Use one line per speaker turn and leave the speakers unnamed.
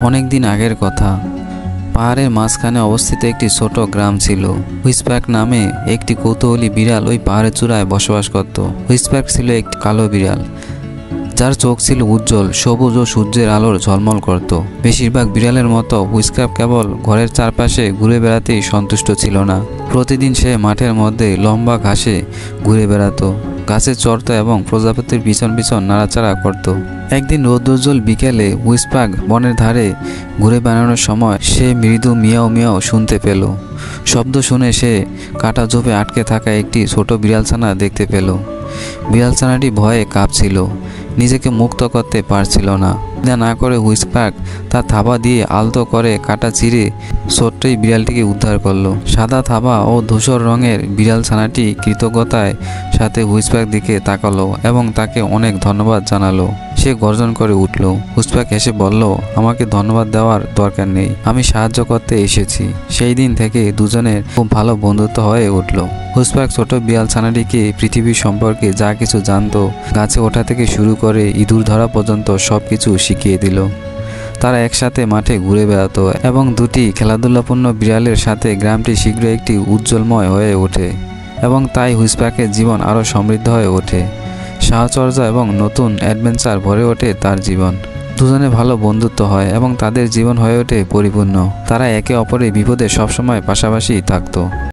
অনেক দিন আগের কথা। পাহাড়ের মাঝখানে অবস্থিত একটি ছোট গ্রাম ছিল। হুইসপ্যাক নামে একটি কৌতূহলী বিড়াল ওই পাহাড়ের চূড়ায় বসবাস করত। হুইসপ্যাক ছিল একটি কালো বিড়াল, যার চোখ ছিল উজ্জ্বল সবুজ ও সূর্যের আলোর ঝলমল করত। বেশিরভাগ বিড়ালের মতো হুইসপ্যাক কেবল ঘরের চারপাশে ঘুরে বেড়াতেই সন্তুষ্ট ছিল না। প্রতিদিন সে মাঠের মধ্যে লম্বা ঘাসে ঘুরে বেড়াতো, গাছে চড়ত এবং প্রজাপতির পিছন পিছন নাড়াচাড়া করত। একদিন রৌদ্রোজ্জ্বল বিকেলে হুইসপ্যাক বনের ধারে ঘুরে বেড়ানোর সময় সে মৃদু মিয়াও মিয়াও শুনতে পেল। শব্দ শুনে সে কাটা ঝোপে আটকে থাকা একটি ছোট বিড়ালছানা দেখতে পেল। বিড়ালছানাটি ভয়ে কাঁপছিল, নিজেকে মুক্ত করতে পারছিল না। না করে হুইসপ্যাক তার থাবা দিয়ে আলতো করে কাটা চিরে ছোট্টই বিড়ালটিকে উদ্ধার করলো। সাদা থাবা ও ধূসর রঙের বিড়ালছানাটি কৃতজ্ঞতার সাথে হুইসপ্যাক দিকে তাকালো এবং তাকে অনেক ধন্যবাদ জানালো। সে গর্জন করে উঠল। হুইসপ্যাক হেসে বলল, আমাকে ধন্যবাদ দেওয়ার দরকার নেই, আমি সাহায্য করতে এসেছি। সেই দিন থেকে দুজনের খুব ভালো বন্ধুত্ব হয়ে উঠল। হুইসপ্যাক ছোট বিড়ালছানাটিকে পৃথিবীর সম্পর্কে যা কিছু জানতো, গাছে ওঠা থেকে শুরু করে ইঁদুর ধরা পর্যন্ত সবকিছু শিখিয়ে দিল। তারা একসাথে মাঠে ঘুরে বেড়াতো এবং দুটি খেলাধুলাপূর্ণ বিড়ালের সাথে গ্রামটি শীঘ্র একটি উজ্জ্বলময় হয়ে ওঠে। এবং তাই হুইসপ্যাকের জীবন আরও সমৃদ্ধ হয়ে ওঠে। সাহচর্য এবং নতুন অ্যাডভেঞ্চার ভরে ওঠে তার জীবন। দুজনে ভালো বন্ধুত্ব হয় এবং তাদের জীবন হয়ে ওঠে পরিপূর্ণ। তারা একে অপরের বিপদে সবসময় পাশাপাশি থাকতো।